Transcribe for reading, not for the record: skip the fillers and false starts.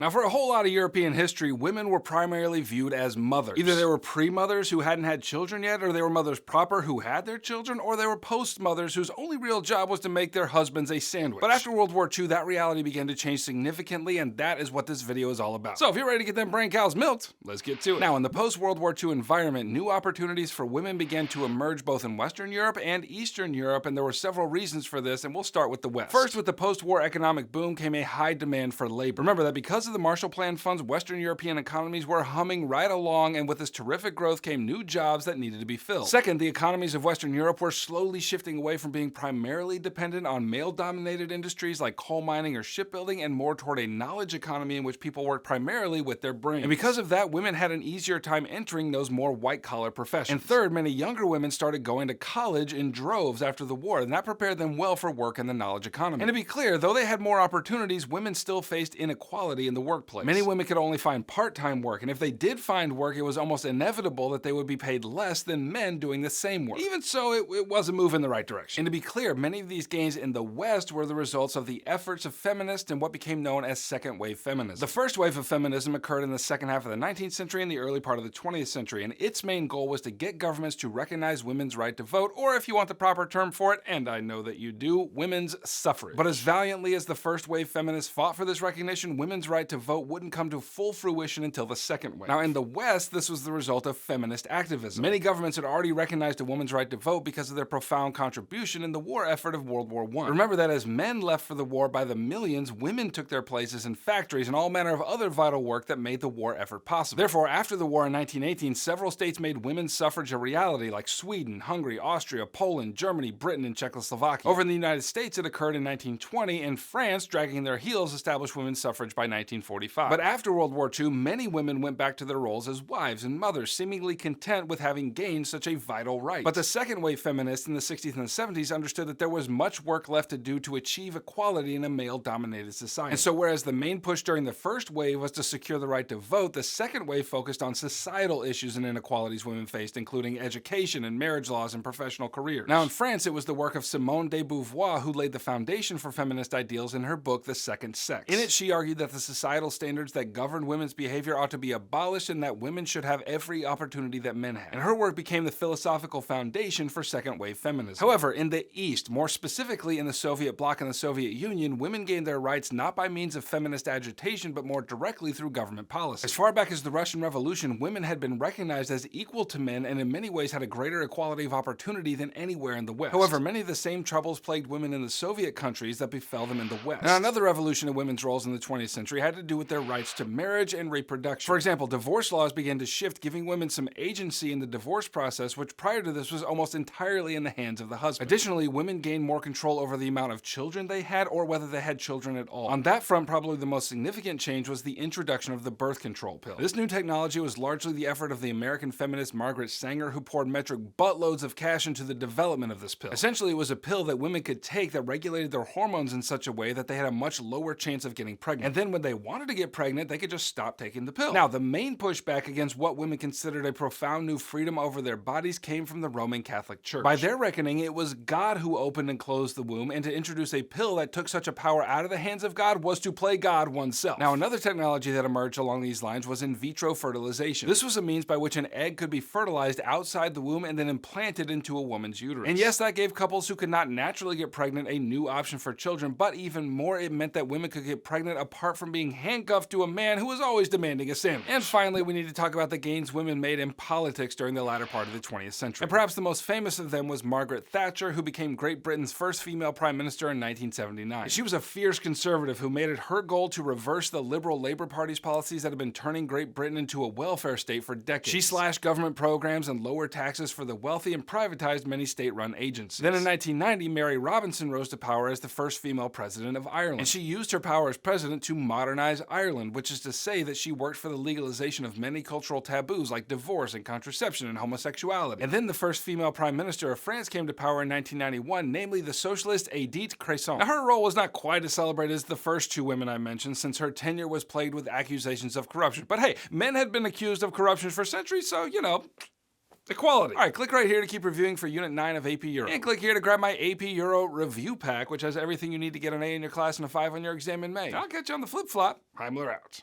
Now, for a whole lot of European history, women were primarily viewed as mothers. Either they were pre-mothers who hadn't had children yet, or they were mothers proper who had their children, or they were post-mothers whose only real job was to make their husbands a sandwich. But after World War II, that reality began to change significantly, and that is what this video is all about. So if you're ready to get them brain cows milked, let's get to it. Now, in the post-World War II environment, new opportunities for women began to emerge both in Western Europe and Eastern Europe, and there were several reasons for this, and we'll start with the West. First, with the post-war economic boom came a high demand for labor. Remember that because of the Marshall Plan funds, Western European economies were humming right along, and with this terrific growth came new jobs that needed to be filled. Second, the economies of Western Europe were slowly shifting away from being primarily dependent on male-dominated industries like coal mining or shipbuilding and more toward a knowledge economy in which people worked primarily with their brains. And because of that, women had an easier time entering those more white-collar professions. And third, many younger women started going to college in droves after the war, and that prepared them well for work in the knowledge economy. And to be clear, though they had more opportunities, women still faced inequality in the workplace. Many women could only find part-time work, and if they did find work, it was almost inevitable that they would be paid less than men doing the same work. Even so, it was a move in the right direction. And to be clear, many of these gains in the West were the results of the efforts of feminists and what became known as second-wave feminism. The first wave of feminism occurred in the second half of the 19th century and the early part of the 20th century, and its main goal was to get governments to recognize women's right to vote, or if you want the proper term for it, and I know that you do, women's suffrage. But as valiantly as the first wave feminists fought for this recognition, women's right to vote wouldn't come to full fruition until the second wave. Now, in the West, this was the result of feminist activism. Many governments had already recognized a woman's right to vote because of their profound contribution in the war effort of World War I. Remember that as men left for the war by the millions, women took their places in factories and all manner of other vital work that made the war effort possible. Therefore, after the war in 1918, several states made women's suffrage a reality, like Sweden, Hungary, Austria, Poland, Germany, Britain, and Czechoslovakia. Over in the United States, it occurred in 1920, and France, dragging their heels, established women's suffrage by 1945. But after World War II, many women went back to their roles as wives and mothers, seemingly content with having gained such a vital right. But the second wave feminists in the 60s and the 70s understood that there was much work left to do to achieve equality in a male-dominated society. And so whereas the main push during the first wave was to secure the right to vote, the second wave focused on societal issues and inequalities women faced, including education and marriage laws and professional careers. Now in France, it was the work of Simone de Beauvoir who laid the foundation for feminist ideals in her book, The Second Sex. In it, she argued that the societal standards that govern women's behavior ought to be abolished and that women should have every opportunity that men have. And her work became the philosophical foundation for second-wave feminism. However, in the East, more specifically in the Soviet bloc and the Soviet Union, women gained their rights not by means of feminist agitation, but more directly through government policy. As far back as the Russian Revolution, women had been recognized as equal to men and in many ways had a greater equality of opportunity than anywhere in the West. However, many of the same troubles plagued women in the Soviet countries that befell them in the West. Now, another revolution of women's roles in the 20th century had to do with their rights to marriage and reproduction. For example, divorce laws began to shift, giving women some agency in the divorce process, which prior to this was almost entirely in the hands of the husband. Additionally, women gained more control over the amount of children they had or whether they had children at all. On that front, probably the most significant change was the introduction of the birth control pill. This new technology was largely the effort of the American feminist Margaret Sanger, who poured metric buttloads of cash into the development of this pill. Essentially, it was a pill that women could take that regulated their hormones in such a way that they had a much lower chance of getting pregnant. And then when they wanted to get pregnant, they could just stop taking the pill. Now, the main pushback against what women considered a profound new freedom over their bodies came from the Roman Catholic Church. By their reckoning, it was God who opened and closed the womb, and to introduce a pill that took such a power out of the hands of God was to play God oneself. Now, another technology that emerged along these lines was in vitro fertilization. This was a means by which an egg could be fertilized outside the womb and then implanted into a woman's uterus. And yes, that gave couples who could not naturally get pregnant a new option for children, but even more, it meant that women could get pregnant apart from being handcuffed to a man who was always demanding a sandwich. And finally, we need to talk about the gains women made in politics during the latter part of the 20th century. And perhaps the most famous of them was Margaret Thatcher, who became Great Britain's first female prime minister in 1979. She was a fierce conservative who made it her goal to reverse the Liberal Labour Party's policies that had been turning Great Britain into a welfare state for decades. She slashed government programs and lowered taxes for the wealthy and privatized many state-run agencies. Then in 1990, Mary Robinson rose to power as the first female president of Ireland. And she used her power as president to modernize Ireland, which is to say that she worked for the legalization of many cultural taboos like divorce and contraception and homosexuality. And then the first female prime minister of France came to power in 1991, namely the socialist Edith Cresson. Now, her role was not quite as celebrated as the first two women I mentioned, since her tenure was plagued with accusations of corruption. But hey, men had been accused of corruption for centuries, so, you know, equality. All right, click right here to keep reviewing for Unit 9 of AP Euro. And click here to grab my AP Euro review pack, which has everything you need to get an A in your class and a 5 on your exam in May. I'll catch you on the flip-flop. Heimler out.